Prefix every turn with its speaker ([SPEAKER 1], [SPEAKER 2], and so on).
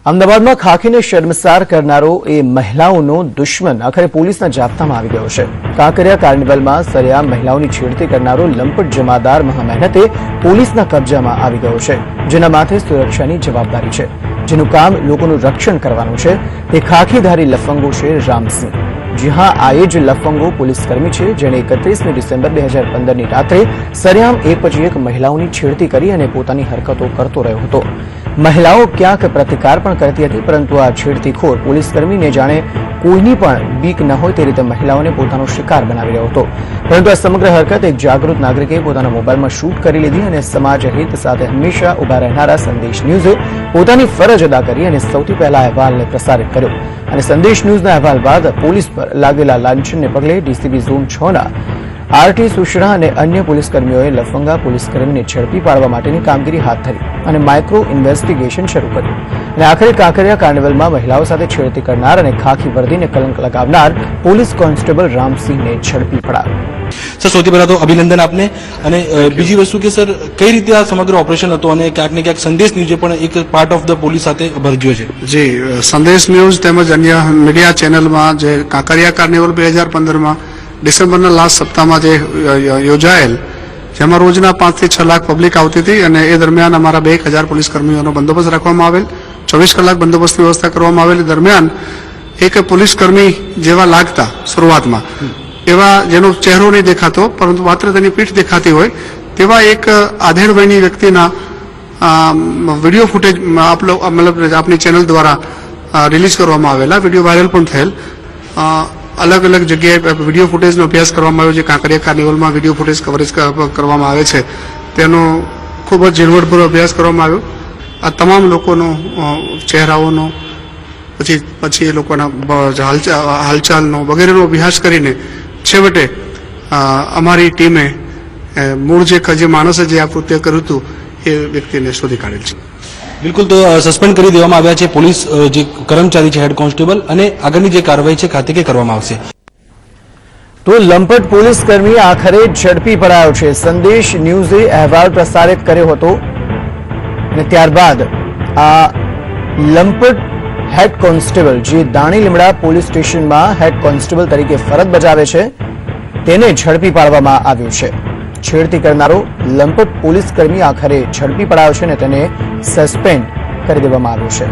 [SPEAKER 1] અમદાવાદમાં ખાખીને શર્મસાર કરનારો એ મહિલાઓનો દુશ્મન આખરે પોલીસના જાપ્તામાં આવી ગયો છે। કાંકરિયા કાર્નિવલમાં સરેઆમ મહિલાઓની છેડતી કરનારો લંપટ જમાદાર મહામહેનતે પોલીસના કબજામાં આવી ગયો છે, જેના માથે સુરક્ષાની જવાબદારી છે, જેનું કામ લોકોનું રક્ષણ કરવાનું છે। તે ખાખીધારી લફંગો છે રામસિંહ। જી હા, આ એ જ લફંગો પોલીસકર્મી છે જેણે 31 ડિસેમ્બર 2015ની રાત્રે સરેઆમ એક પછી એક મહિલાઓની છેડતી કરી અને પોતાની હરકતો કરતો રહ્યો હતો। મહિલાઓ ક્યાંક પ્રતિકાર પણ કરતી હતી, પરંતુ આ છેડતીખોર પોલીસકર્મીને જાણે કોઈની પણ બીક ન હોય તે રીતે મહિલાઓને પોતાનો શિકાર બનાવી રહ્યો હતો। પરંતુ આ સમગ્ર હરકત એક જાગૃત નાગરિકે પોતાના મોબાઈલમાં શૂટ કરી લીધી અને સમાજ હિત સાથે હંમેશા ઉભા રહેનારા સંદેશ ન્યૂઝે પોતાની ફરજ અદા કરી અને સૌથી પહેલા અહેવાલને પ્રસારિત કર્યો। અને સંદેશ ન્યૂઝના અહેવાલ બાદ પોલીસ પર લાગેલા લાંછનને પગલે ડીસીપી ઝોન 6ના આરટી સુશરા અને અન્ય પોલીસકર્મીઓએ લફંગા પોલીસકર્મીને ઝડપી પાડવા માટેની કામગીરી હાથ ધરી અને માઇક્રો ઇન્વેસ્ટિગેશન શરૂ કર્યું। અને આખરે કાંકરિયા કાર્નિવલમાં મહિલાઓ સાથે છેડતી કરનાર અને ખાખી વર્દીને કલંક લગાવનાર પોલીસ કોન્સ્ટેબલ રામસિંહને ઝડપી પડાયો।
[SPEAKER 2] સર, સૌથી પહેલા તો અભિનંદન આપને। અને બીજી વસ્તુ કે સર, કઈ રીતે આ સમગ્ર ઓપરેશન હતું અને ક્યાંક ને ક્યાંક સંદેશ ન્યૂઝે પણ એક પાર્ટ ઓફ ધ પોલીસ સાથે ભરજ્યો છે?
[SPEAKER 3] જી, સંદેશ ન્યૂઝ તેમજ અન્ય મીડિયા ચેનલમાં જે કાંકરિયા કાર્નિવલ 2015માં ડિસેમ્બરના લાસ્ટ સપ્તાહમાં જે યોજાયેલ, જેમાં રોજના 5 થી 6 લાખ પબ્લિક આવતી હતી અને એ દરમિયાન અમારા 1000 પોલીસ કર્મીઓનો બંદોબસ્ત રાખવામાં આવેલ, 24 કલાક બંદોબસ્તની વ્યવસ્થા કરવામાં આવેલી। દરમિયાન એક પોલીસ કર્મી જેવા લાગતા શરૂઆતમાં, એવા જેનો ચહેરો નહીં દેખાતો પરંતુ માત્ર તેની પીઠ દેખાતી હોય તેવા એક આધેડ વયની વ્યક્તિના વિડીયો ફૂટેજ મતલબ આપની ચેનલ દ્વારા રિલીઝ કરવામાં આવેલા, વિડીયો વાયરલ પણ થયેલ। અલગ અલગ જગ્યાએ વિડીયો ફૂટેજનો અભ્યાસ કરવામાં આવ્યો, જે કાંકરિયા કાર્નિવલમાં વિડીયો ફૂટેજ કવરેજ કરવામાં આવે છે તેનો ખૂબ જ ઝીણવટભર્યો અભ્યાસ કરવામાં આવ્યો। આ તમામ લોકોનો ચહેરાઓનો પછી એ લોકોના હાલચાલનો વગેરેનો અભ્યાસ કરીને છેવટે અમારી ટીમે મૂળ જે માણસે જે આ કૃત્ય કર્યું હતું એ વ્યક્તિને શોધી કાઢેલ છે।
[SPEAKER 2] બિલકુલ, તો સસ્પેન્ડ કરી દેવામાં આવ્યા છે પોલીસ જે કર્મચારી છે, હેડ કોન્સ્ટેબલ, અને આગળની જે કાર્યવાહી છે ખાતે કે કરવામાં આવશે।
[SPEAKER 1] તો લંપટ પોલીસકર્મી આખરે ઝડપી પડાયો છે। સંદેશ ન્યૂઝે અહેવાલ પ્રસારિત કર્યો હતો અને ત્યારબાદ આ લંપટ હેડ કોન્સ્ટેબલ, જે દાણી લીમડા પોલીસ સ્ટેશનમાં હેડ કોન્સ્ટેબલ તરીકે ફરજ બજાવે છે, તેને ઝડપી પાડવામાં આવ્યો છે। છેડતી કરનારો લંપટ પોલીસકર્મી આખરે ઝડપી પડાયો છે અને તેને સસ્પેન્ડ કરી દેવામાં આવ્યો છે।